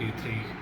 T3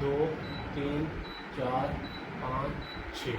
2 3 4 5 6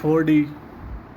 4D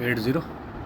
80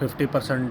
50%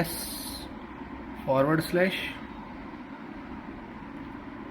S/،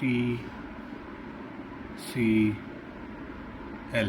TCL،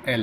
PEL۔